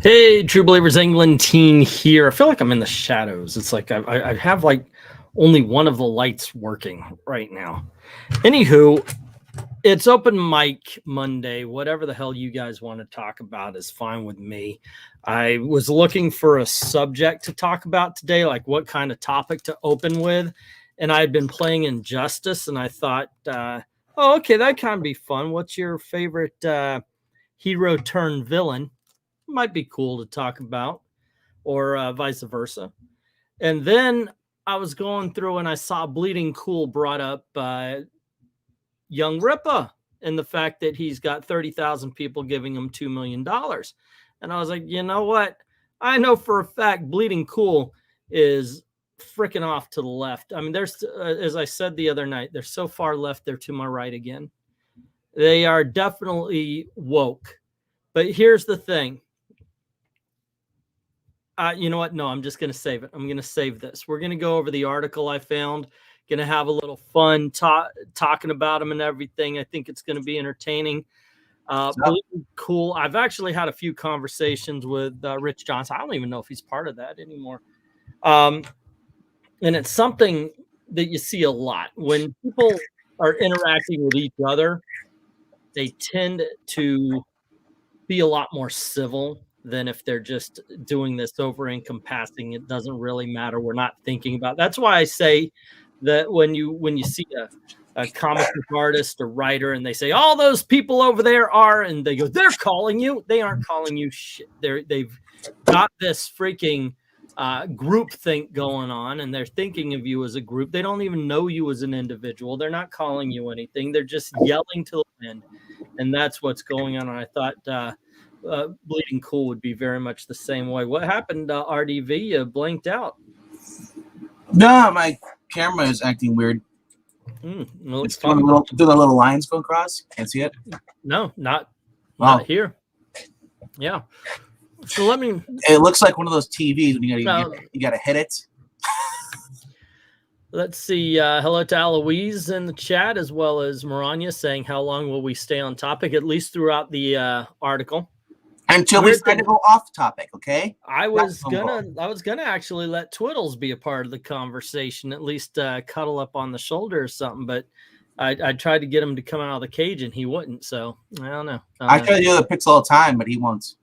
Hey, True Believers England teen here. I feel like I'm in the shadows. It's like I have like only one of the lights working right now. Anywho, it's open mic Monday. Whatever the hell you guys want to talk about is fine with me. I was looking for a subject to talk about today, like what kind of topic to open with. And I had been playing Injustice, and I thought, oh, okay, that kind of be fun. What's your favorite hero turned villain? Might be cool to talk about, or vice versa. And then I was going through and I saw Bleeding Cool brought up Young Rippa and the fact that he's got 30,000 people giving him $2 million. And I was like, you know what? I know for a fact Bleeding Cool is freaking off to the left. I mean, there's, as I said the other night, they're so far left, they're to my right again. They are definitely woke. But here's the thing. You know what? No, I'm just going to save it. I'm going to save this. We're going to go over the article I found. Going to have a little fun talking about them and everything. I think it's going to be entertaining. Cool. I've actually had a few conversations with Rich Johnson. I don't even know if he's part of that anymore. And it's something that you see a lot. When people are interacting with each other, they tend to be a lot more civil than if they're just doing this over encompassing. It doesn't really matter. We're not thinking about. That's why I say that when you see a comic book artist or writer and they say all those people over there are, and they go, they're calling you. They aren't calling you shit. They've got this freaking group think going on, and they're thinking of you as a group. They don't even know you as an individual. They're not calling you anything. They're just yelling to the wind, and that's what's going on. And I thought Bleeding Cool would be very much the same way. What happened, RDV? You blinked out. No, my camera is acting weird. Well, it's doing the little lines go across. Can't see it. No, not here. Yeah. So let me. It looks like one of those TVs when you gotta hit it. Let's see. Hello to Eloise in the chat, as well as Maranya saying, "How long will we stay on topic?" At least throughout the article. Until we start to go off topic, okay? I was gonna actually let Twiddles be a part of the conversation, at least cuddle up on the shoulder or something. But I tried to get him to come out of the cage, and he wouldn't. So I don't know. I try to do the Pixel all the time, but he won't.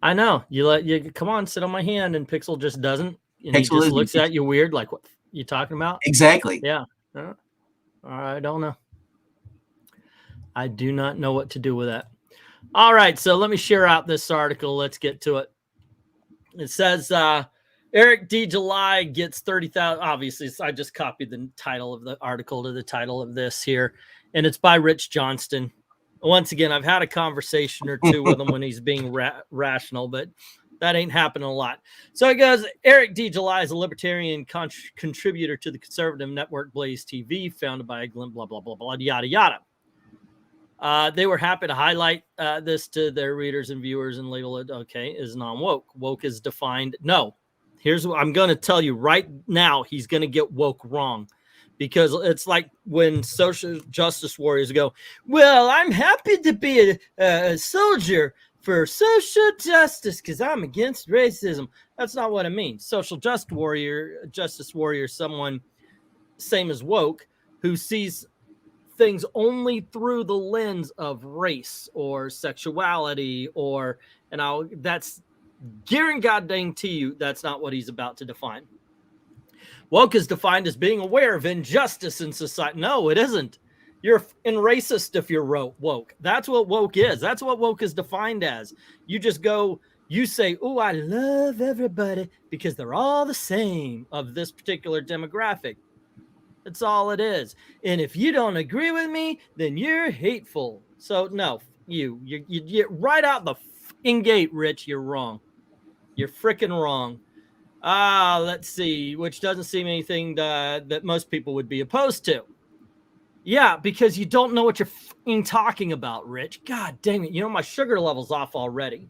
I know. You come on, sit on my hand, and Pixel just doesn't. And he just looks at you weird, like, what you talking about? Exactly. Yeah. I don't know. I do not know what to do with that. All right, so let me share out this article. Let's get to it. It says Eric D. July gets 30,000. Obviously, I just copied the title of the article to the title of this here, and it's by Rich Johnston. Once again, I've had a conversation or two with him when he's being rational, but that ain't happening a lot. So it goes, Eric D. July is a libertarian contributor to the conservative network Blaze TV, founded by Glenn, blah, blah, blah, blah, yada, yada. They were happy to highlight this to their readers and viewers and label it, okay, is non-woke. Woke is defined. No, here's what I'm going to tell you right now. He's going to get woke wrong, because it's like when social justice warriors go, well, I'm happy to be a soldier for social justice because I'm against racism. That's not what it means. Social justice warrior, someone same as woke, who sees things only through the lens of race or sexuality, that's guaranteeing to you that's not what he's about to define. Woke is defined as being aware of injustice in society. No, it isn't. You're racist if you're woke. That's what woke is. That's what woke is defined as. You just go, you say, oh, I love everybody because they're all the same of this particular demographic. That's all it is. And if you don't agree with me, then you're hateful. So no, you get right out the fucking gate, Rich. You're wrong. You're freaking wrong. Let's see, which doesn't seem anything that most people would be opposed to. Yeah, because you don't know what you're fucking talking about, Rich. God dang it. You know, my sugar level's off already.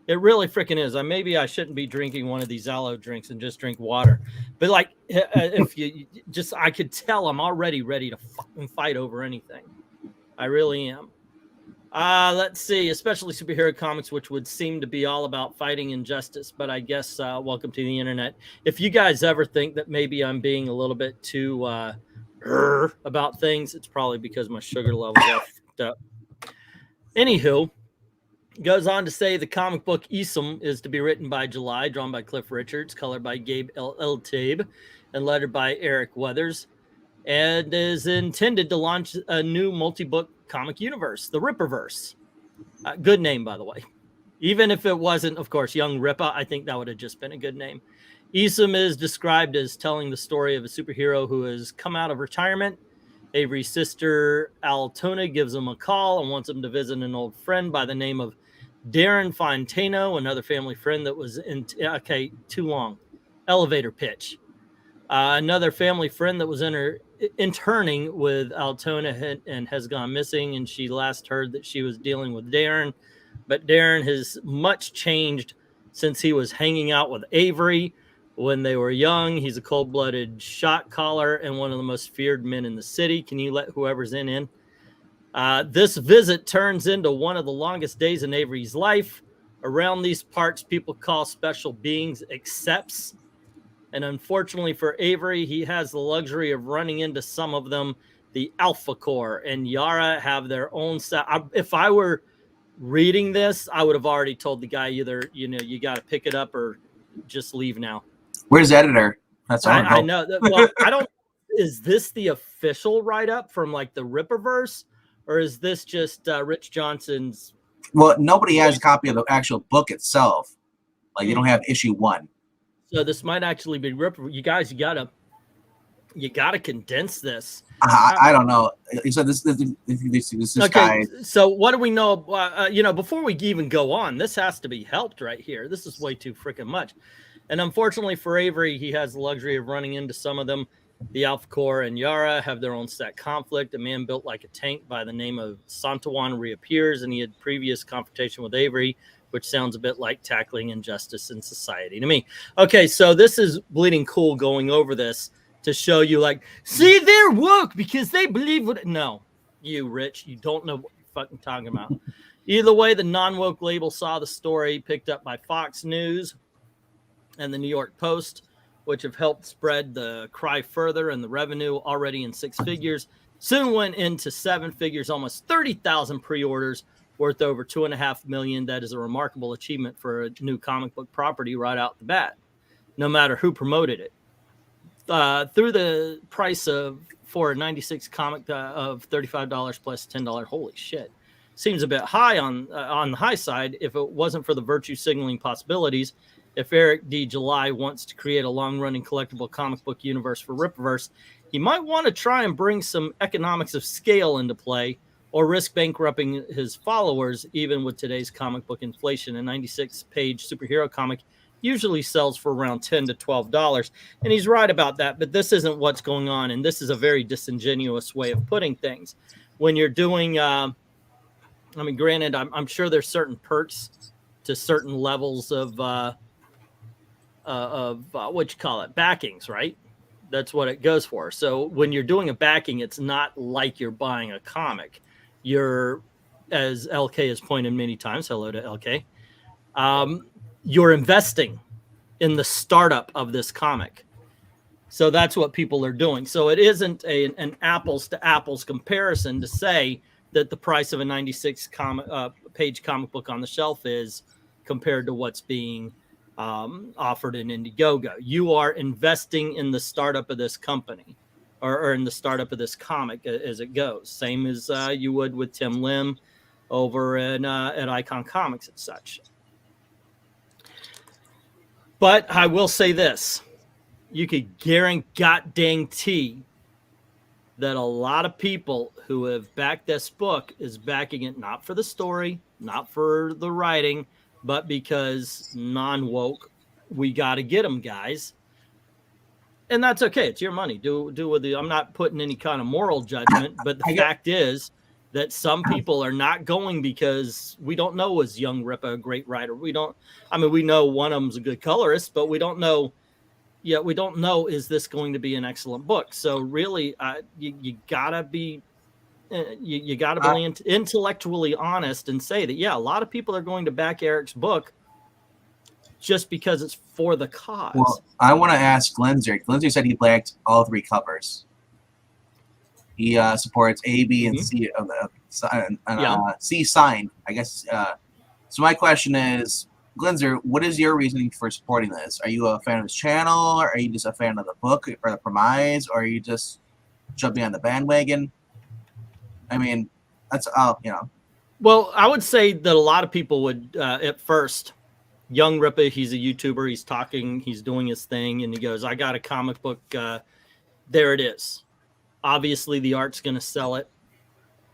It really freaking is. Maybe I shouldn't be drinking one of these aloe drinks and just drink water. But like, if you just, I could tell I'm already ready to fucking fight over anything. I really am. Let's see, especially superhero comics, which would seem to be all about fighting injustice. But I guess welcome to the internet. If you guys ever think that maybe I'm being a little bit too about things, it's probably because my sugar levels are fucked up. Anywho, goes on to say the comic book Isom is to be written by July, drawn by Cliff Richards, colored by Gabe Eltabe, and lettered by Eric Weathers, and is intended to launch a new multi-book comic universe, the Rippaverse. Good name, by the way. Even if it wasn't, of course, Young Rippa, I think that would have just been a good name. Isom is described as telling the story of a superhero who has come out of retirement. Avery's sister, Altona, gives him a call and wants him to visit an old friend by the name of Darren Fontano, another family friend that was in... Okay, too long. Elevator pitch. Another family friend that was interning with Altona and has gone missing, and she last heard that she was dealing with Darren, but Darren has much changed since he was hanging out with Avery when they were young. He's a cold-blooded shot caller and one of the most feared men in the city. Can you let whoever's in? This visit turns into one of the longest days in Avery's life. Around these parts, people call special beings accepts. And unfortunately for Avery, he has the luxury of running into some of them. The Alpha Core and Yara have their own set. If I were reading this, I would have already told the guy either, you got to pick it up or just leave now. Where's the editor? That's all I know. Well, I don't. Is this the official write-up from like the Rippaverse, or is this just Rich Johnson's? Well, nobody has a copy of the actual book itself. Like you don't have issue 1. So this might actually be Ripper. You guys, you gotta condense this. I don't know. So this okay, guy. So what do we know? Before we even go on, this has to be helped right here. This is way too freaking much. And unfortunately for Avery, he has the luxury of running into some of them. The Alpha Core and Yara have their own set conflict. A man built like a tank by the name of Santawan reappears, and he had previous confrontation with Avery, which sounds a bit like tackling injustice in society to me. Okay, so this is Bleeding Cool going over this to show you, like, see, they're woke because they believe what... No, you, Rich, you don't know what you're fucking talking about. Either way, the non-woke label saw the story picked up by Fox News and the New York Post, which have helped spread the cry further, and the revenue already in 6 figures soon went into 7 figures, almost 30,000 pre-orders, worth over $2.5 million. That is a remarkable achievement for a new comic book property right out the bat, no matter who promoted it. Through the price for a 96 comic of $35 plus $10. Holy shit. Seems a bit high on the high side if it wasn't for the virtue signaling possibilities. If Eric D. July wants to create a long-running collectible comic book universe for Rippaverse, he might want to try and bring some economics of scale into play, or risk bankrupting his followers. Even with today's comic book inflation, a 96-page superhero comic usually sells for around $10 to $12. And he's right about that, but this isn't what's going on, and this is a very disingenuous way of putting things. When you're doing, granted, I'm sure there's certain perks to certain levels of what you call it, backings, right? That's what it goes for. So when you're doing a backing, it's not like you're buying a comic. You're, as LK has pointed many times, hello to LK, you're investing in the startup of this comic. So that's what people are doing. So it isn't an apples to apples comparison to say that the price of a 96 page comic book on the shelf is compared to what's being offered in Indiegogo. You are investing in the startup of this company, or in the startup of this comic as it goes. Same as you would with Tim Lim over at Icon Comics and such. But I will say this. You could guarantee that a lot of people who have backed this book is backing it not for the story, not for the writing, but because non-woke, we got to get them, guys. And that's okay. It's your money. Do with it. I'm not putting any kind of moral judgment, but the fact is that some people are not going because we don't know, is Young Rippa a great writer? We know one of them's a good colorist, but we don't know. Yeah, we don't know, is this going to be an excellent book? So really, you gotta be You got to be intellectually honest and say that, yeah, a lot of people are going to back Eric's book just because it's for the cause. Well, I want to ask Glenzer. Glenzer said he backed all 3 covers. He supports A, B, and C, C signed, I guess. So my question is, Glenzer, what is your reasoning for supporting this? Are you a fan of this channel? Or are you just a fan of the book or the premise? Or are you just jumping on the bandwagon? I mean, that's you know. Well, I would say that a lot of people would at first. Young Rippa, he's a YouTuber. He's talking. He's doing his thing, and he goes, "I got a comic book. There it is. Obviously, the art's going to sell it.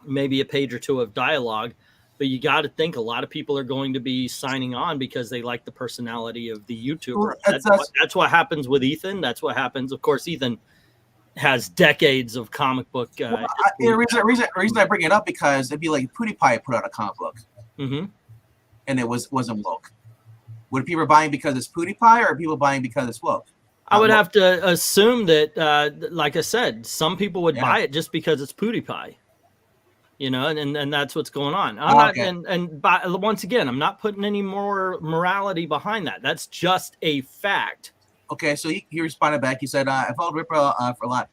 Maybe a page or 2 of dialogue." But you got to think a lot of people are going to be signing on because they like the personality of the YouTuber. Well, that's what happens with Ethan. That's what happens. Of course, Ethan has decades of comic book. The reason I bring it up because it'd be like PewDiePie put out a comic book, and it wasn't woke. Would people buying because it's PewDiePie, or are people buying because it's woke? I would have to assume that, like I said, some people would buy it just because it's PewDiePie. You know, and that's what's going on. I'm not, once again, I'm not putting any more morality behind that. That's just a fact. Okay, so he responded back. He said, "I followed Rippa for a lot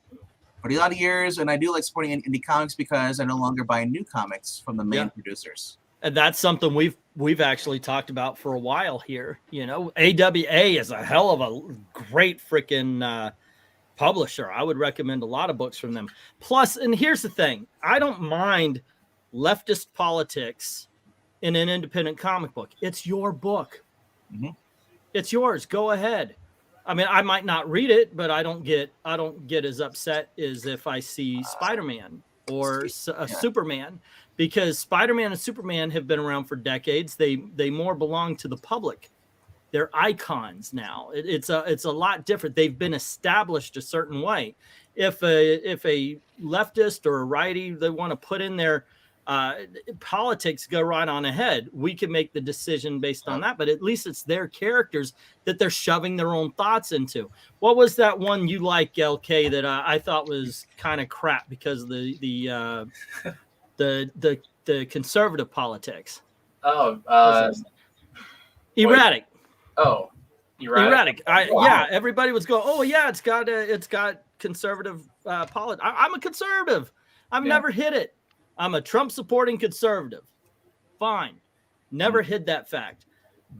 of years, and I do like supporting indie comics because I no longer buy new comics from the main producers." And that's something we've actually talked about for a while here. You know, AWA is a hell of a great freaking publisher. I would recommend a lot of books from them. Plus, and here's the thing, I don't mind leftist politics in an independent comic book. It's your book. It's yours. Go ahead. I mean, I might not read it, but I don't get as upset as if I see Spider-Man or Superman, because Spider-Man and Superman have been around for decades. They more belong to the public. They're icons now. It's a lot different. They've been established a certain way. If a leftist or a righty, they want to put in their politics, go right on ahead. We can make the decision based on that, but at least it's their characters that they're shoving their own thoughts into. What was that one you like, LK, that I thought was kind of crap because of the conservative politics? Erratic. Oh, erratic. Yeah, everybody was going, oh yeah, it's got conservative politics. I'm a conservative. I've never hid it. I'm a Trump supporting conservative. Fine. Never hid that fact.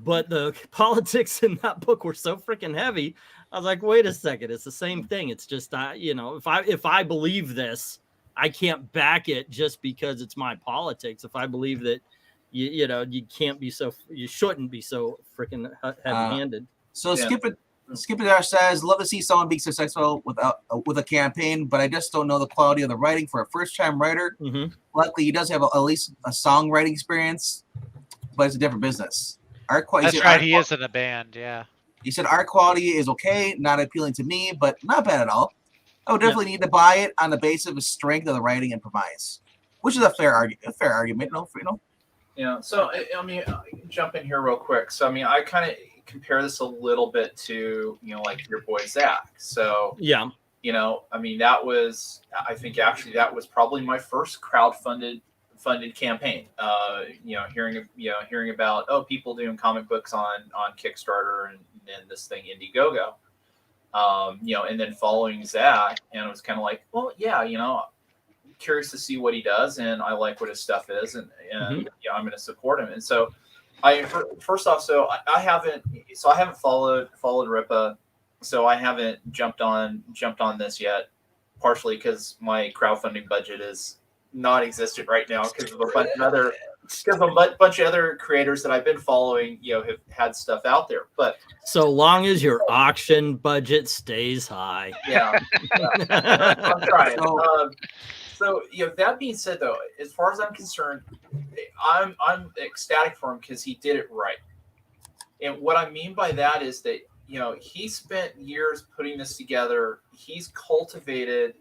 But the politics in that book were so freaking heavy. I was like, wait a second, it's the same thing. It's just if I believe this, I can't back it just because it's my politics. If I believe that you shouldn't be so freaking heavy-handed. Skip Dash says, love to see someone be successful with a campaign, but I just don't know the quality of the writing for a first-time writer. Luckily, he does have at least a songwriting experience, but it's a different business. That's right. He is in a band. Yeah. He said art quality is okay, not appealing to me, but not bad at all. I would definitely need to buy it on the basis of the strength of the writing and premise, which is a fair argument. Yeah. So I mean, jump in here real quick. So I mean, I kind of compare this a little bit to, like your boy Zach. So I mean, I think actually that was probably my first funded campaign. Hearing about people doing comic books on Kickstarter and this thing Indiegogo. And then following Zach, and it was kind of like, well, curious to see what he does, and I like what his stuff is, and I'm going to support him. And so first off, I haven't followed Rippa, so I haven't jumped on this yet, partially because my crowdfunding budget is not existent right now because of a bunch of other creators that I've been following, have had stuff out there. But so long as your auction budget stays high, I'm trying. So that being said, though, as far as I'm concerned, I'm ecstatic for him because he did it right. And what I mean by that is that he spent years putting this together. He's cultivated,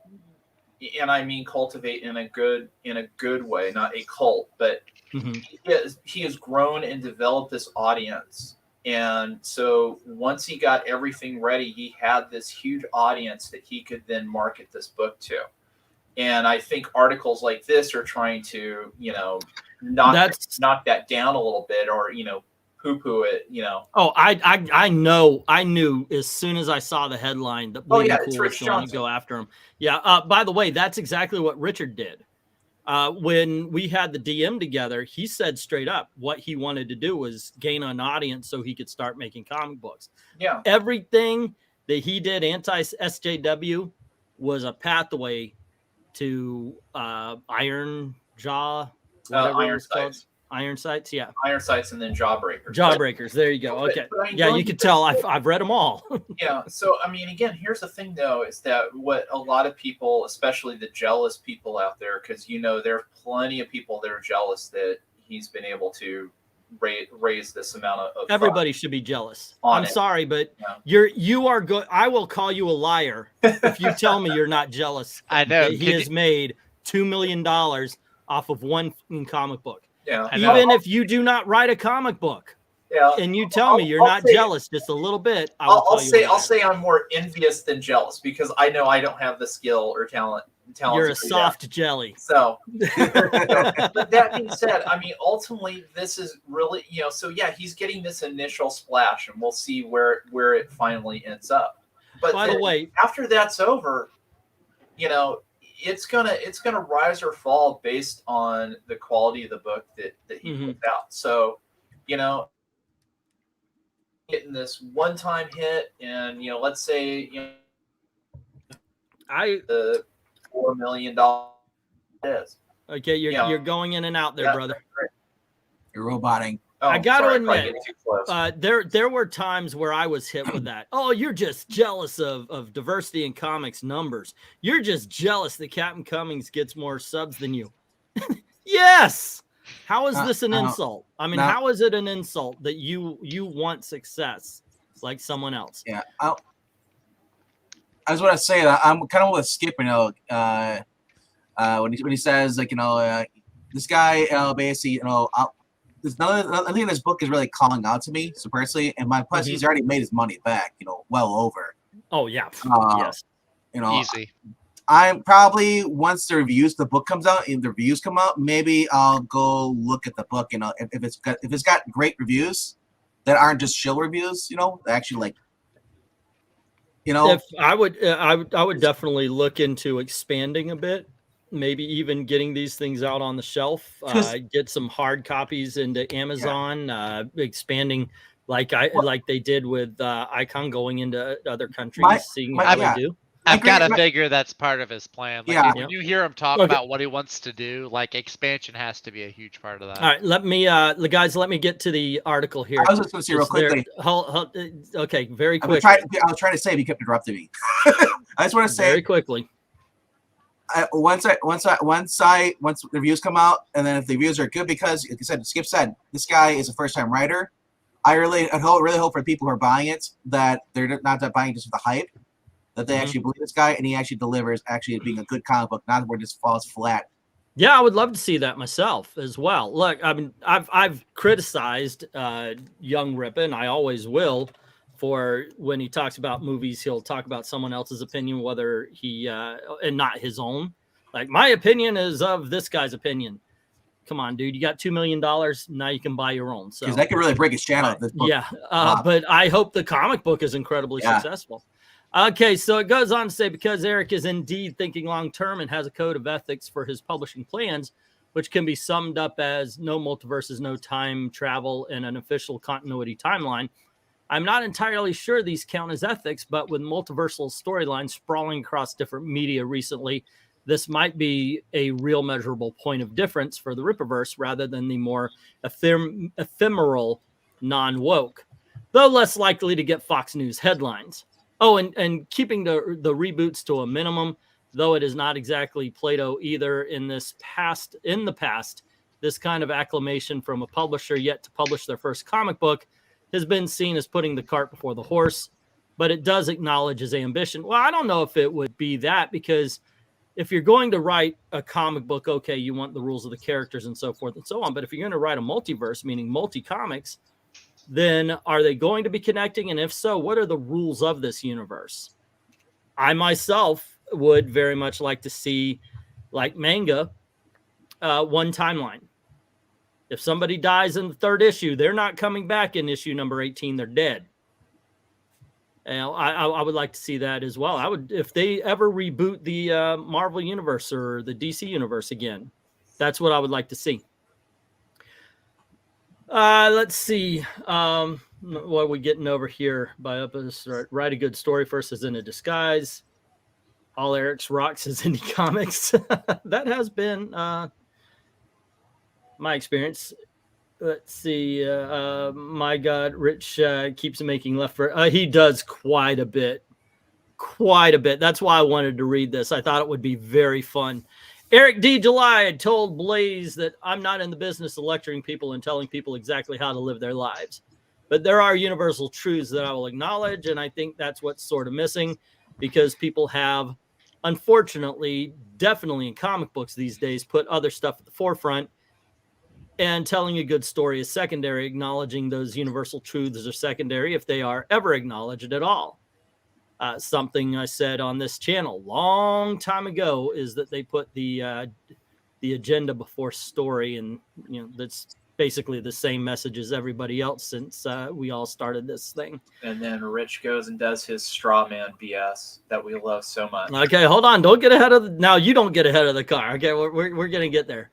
and I mean cultivate in a good way, not a cult, but he has grown and developed this audience. And so once he got everything ready, he had this huge audience that he could then market this book to. And I think articles like this are trying to, knock that down a little bit, or, poo-poo it, Oh, I know. I knew as soon as I saw the headline that Bleeding Cool was going to go after him. Yeah. By the way, that's exactly what Richard did. When we had the DM together, he said straight up what he wanted to do was gain an audience so he could start making comic books. Yeah. Everything that he did anti-SJW was a pathway to Iron Jaw, whatever Iron it's called. Iron Sights, yeah. Iron Sights, and then Jawbreakers. Jawbreakers, there you go. Okay. But yeah, you can tell I've read them all. Yeah. So, I mean, again, here's the thing, though, is that what a lot of people, especially the jealous people out there, because, there are plenty of people that are jealous that he's been able to raise this amount of everybody should be jealous. I'm sorry, but you are good. I will call you a liar if you tell me you're not jealous. I know he has made $2 million off of one comic book. Yeah. Even if you do not write a comic book, and you tell me you're not jealous just a little bit, I'll say I'm more envious than jealous, because I know I don't have the skill or talent. You're a soft jelly. So, but that being said, I mean, ultimately, this is really, so yeah, he's getting this initial splash, and we'll see where it finally ends up. But by the way, after that's over, it's gonna rise or fall based on the quality of the book that he puts out. So, getting this one-time hit, and let's say the $4 million is. Okay, you're going in and out there, brother. You're roboting. Oh, I got to admit, there were times where I was hit with that. Oh, you're just jealous of diversity in comics numbers. You're just jealous that Captain Cummings gets more subs than you. Yes. How is this an insult? I mean, how is it an insult that you want success like someone else? Yeah. I just want to say that I'm kind of with Skip, when he says, like, this guy, basically, nothing in this book is really calling out to me, so personally, and plus he's already made his money back, well over. Oh yeah. Yes. Easy. I'm probably, once the book comes out, if the reviews come out, maybe I'll go look at the book. If it's got great reviews that aren't just shill reviews, actually, like, if I would definitely look into expanding a bit, maybe even getting these things out on the shelf, get some hard copies into Amazon, expanding like they did with Icon, going into other countries, seeing how they do. I've got to figure that's part of his plan. Like, when you hear him talk about what he wants to do, like, expansion has to be a huge part of that. All right, let me get to the article here. I was just going to say real quickly. Okay, very quickly. I was trying to say, but you kept interrupting me. I just want to say very quickly. Once the reviews come out, and then if the reviews are good, because like I said, Skip said, this guy is a first-time writer. I really hope for people who are buying it that they're not buying just for the hype, that they actually believe this guy, and he actually delivers, actually being a good comic book, not where it just falls flat. Yeah, I would love to see that myself as well. Look, I mean, I've criticized Young Rippa, and I always will, for when he talks about movies, he'll talk about someone else's opinion, whether he and not his own. Like, my opinion is of this guy's opinion. Come on, dude, you got $2 million. Now you can buy your own. So that could really break his channel. But I hope the comic book is incredibly successful. Okay, so it goes on to say, because Eric is indeed thinking long-term and has a code of ethics for his publishing plans, which can be summed up as no multiverses, no time travel, and an official continuity timeline. I'm not entirely sure these count as ethics, but with multiversal storylines sprawling across different media recently, this might be a real measurable point of difference for the Rippaverse rather than the more ephemeral non-woke, though less likely to get Fox News headlines. Oh, and keeping the reboots to a minimum, though it is not exactly Plato either. In the past, this kind of acclamation from a publisher yet to publish their first comic book has been seen as putting the cart before the horse, but it does acknowledge his ambition. Well, I don't know if it would be that, because if you're going to write a comic book, okay, you want the rules of the characters and so forth and so on. But if you're going to write a multiverse, meaning multi-comics, then are they going to be connecting? And if so, what are the rules of this universe? I myself would very much like to see like manga, one timeline. If somebody dies in the 3rd issue, they're not coming back in issue number 18. They're dead. And I would like to see that as well. I would, if they ever reboot the Marvel universe or the DC universe again, that's what I would like to see. Let's see. What are we getting over here? By up us, write a good story first is in a disguise. All Eric's rocks is indie comics. That has been my experience. Let's see. My God, Rich keeps making left for. He does quite a bit. That's why I wanted to read this. I thought it would be very fun. Eric D. July had told Blaze that I'm not in the business of lecturing people and telling people exactly how to live their lives. But there are universal truths that I will acknowledge, and I think that's what's sort of missing, because people have, unfortunately, definitely in comic books these days, put other stuff at the forefront, and telling a good story is secondary. Acknowledging those universal truths are secondary if they are ever acknowledged at all. Something I said on this channel long time ago is that they put the agenda before story, and that's basically the same message as everybody else since we all started this thing. And then Rich goes and does his straw man BS that we love so much. Okay, hold on. Don't get ahead of now. You don't get ahead of the car. Okay, we're gonna get there.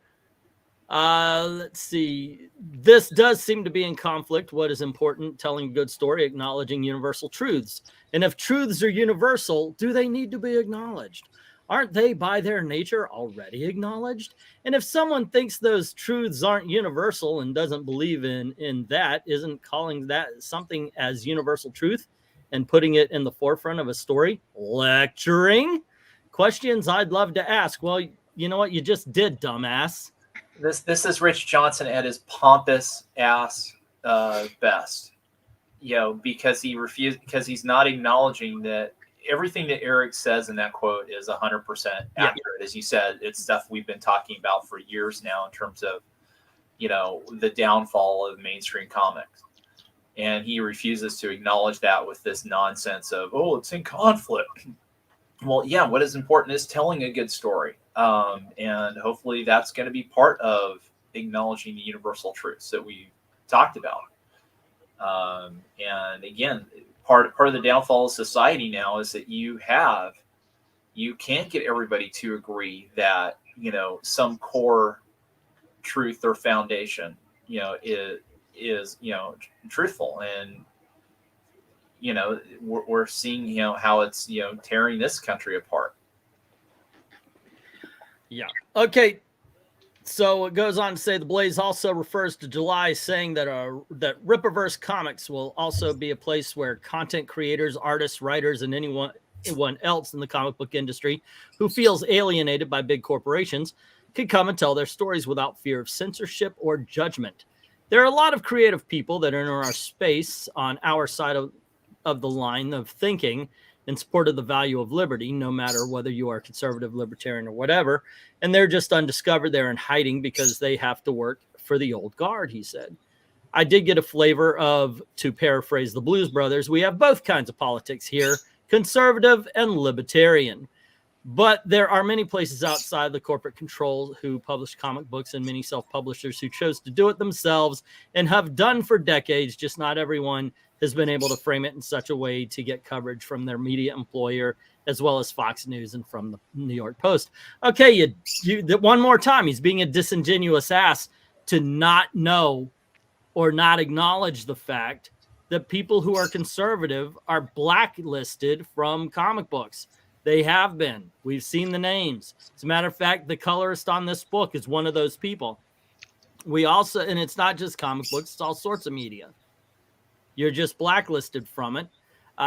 Let's see. This does seem to be in conflict. What is important? Telling a good story, acknowledging universal truths. And if truths are universal, do they need to be acknowledged? Aren't they by their nature already acknowledged? And if someone thinks those truths aren't universal and doesn't believe in that, isn't calling that something as universal truth and putting it in the forefront of a story lecturing? Questions I'd love to ask. Well, you know what? You just did, dumbass. This is Rich Johnson at his pompous ass best, because he's not acknowledging that everything that Eric says in that quote is 100% accurate. As you said, it's stuff we've been talking about for years now in terms of, the downfall of mainstream comics. And he refuses to acknowledge that with this nonsense of, oh, it's in conflict. Well, yeah, what is important is telling a good story. And hopefully that's going to be part of acknowledging the universal truths that we talked about. And again, part of the downfall of society now is that you can't get everybody to agree that, some core truth or foundation, is truthful. And, we're seeing, how it's, tearing this country apart. Yeah. Okay. So it goes on to say the Blaze also refers to July, saying that that Rippaverse Comics will also be a place where content creators, artists, writers, and anyone else in the comic book industry who feels alienated by big corporations can come and tell their stories without fear of censorship or judgment. There are a lot of creative people that enter our space on our side of the line of thinking in support of the value of liberty, no matter whether you are conservative, libertarian, or whatever. And they're just undiscovered. They're in hiding because they have to work for the old guard, he said. I did get a flavor of, to paraphrase the Blues Brothers, we have both kinds of politics here, conservative and libertarian. But there are many places outside the corporate control who publish comic books, and many self-publishers who chose to do it themselves and have done for decades. Just not everyone has been able to frame it in such a way to get coverage from their media employer, as well as Fox News and from the New York Post. Okay, one more time, he's being a disingenuous ass to not know or not acknowledge the fact that people who are conservative are blacklisted from comic books. They have been. We've seen the names. As a matter of fact, the colorist on this book is one of those people. We also, and it's not just comic books, it's all sorts of media. You're just blacklisted from it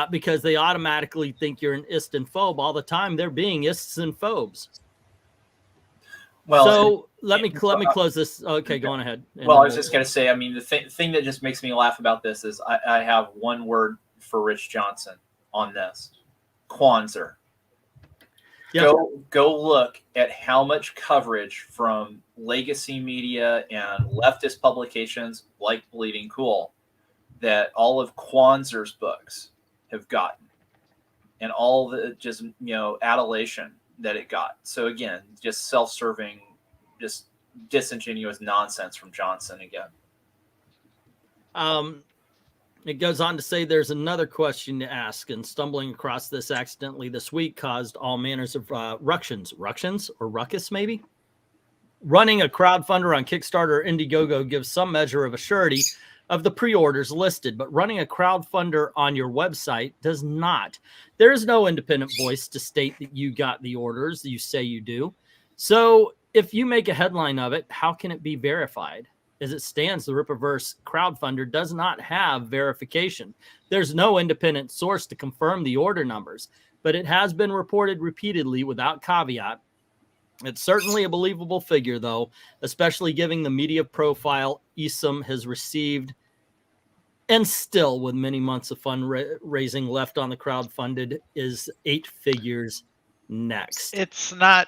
because they automatically think you're an ist and phobe all the time. They're being ists and phobes. Well, so let me close this. Okay, go on ahead. Well, I was just going to say, I mean, the thing that just makes me laugh about this is I have one word for Rich Johnson on this: Kwanzaa. Yep. Go look at how much coverage from legacy media and leftist publications like Bleeding Cool that all of Kwanzaa's books have gotten, and all the just adulation that it got. So again, just self-serving, just disingenuous nonsense from Johnson again. It goes on to say there's another question to ask, and stumbling across this accidentally this week caused all manners of ructions or ruckus maybe. Running a crowdfunder on Kickstarter or Indiegogo gives some measure of a surety of the pre-orders listed, but running a crowdfunder on your website does not. There is no independent voice to state that you got the orders you say you do. So if you make a headline of it, how can it be verified? As it stands, the Rippaverse crowdfunder does not have verification. There's no independent source to confirm the order numbers, but it has been reported repeatedly without caveat. It's certainly a believable figure, though, especially given the media profile ESOM has received, and still with many months of fundraising left on the crowdfunded is 8 figures next. It's not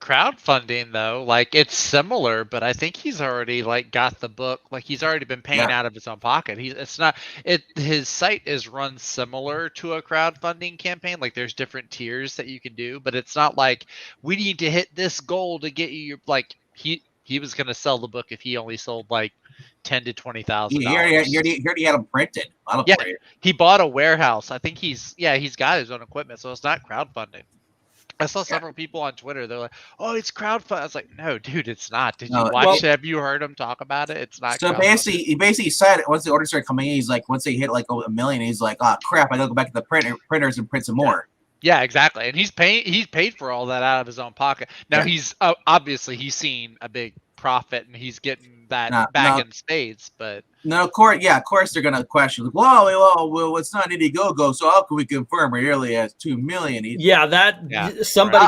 crowdfunding though. Like, it's similar, but I think he's already like got the book. Like, he's already been paying out of his own pocket. His site is run similar to a crowdfunding campaign. Like, there's different tiers that you can do, but it's not like we need to hit this goal to get you your, like, he was going to sell the book if he only sold like $10,000 to $20,000. He already had them printed. He bought a warehouse. I think he's got his own equipment, so it's not crowdfunding. I saw several people on Twitter. They're like, "Oh, it's crowdfunding." I was like, "No, dude, it's not." Did you watch? Have you heard him talk about it? It's not. So he basically said once the orders started coming in, he's like, once they hit like a million, he's like, "Oh crap, I gotta go back to the printers and print some more." Yeah, exactly. And he's paid for all that out of his own pocket. Now he's obviously he's seen a big profit and he's getting that back in spades. But of course they're gonna question. Like, well, it's not Indiegogo, so how can we confirm it really has 2 million? Somebody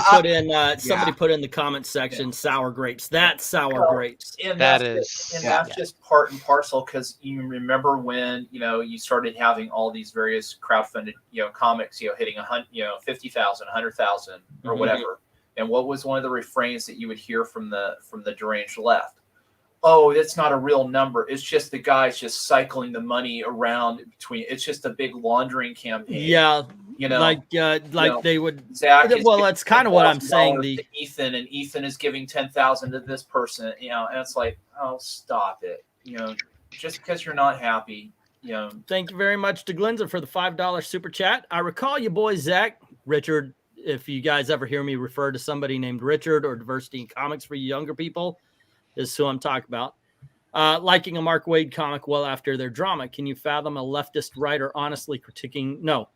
put in the comment section sour grapes. That's sour grapes. And that's just part and parcel, because you remember when you started having all these various crowdfunded comics hitting 50,000, 100,000 or whatever. And what was one of the refrains that you would hear from the deranged left? Oh, that's not a real number. It's just the guys just cycling the money around between. It's just a big laundering campaign. Yeah, they would. Zach that's kind of what I'm saying. Ethan is giving 10,000 to this person. And it's like, oh, stop it. Just because you're not happy. Thank you very much to Glenza for the $5 super chat. I recall you boys, Zach, Richard. If you guys ever hear me refer to somebody named Richard or Diversity in Comics for you younger people, is who I'm talking about. Liking a Mark Waid comic well after their drama. Can you fathom a leftist writer honestly critiquing? No,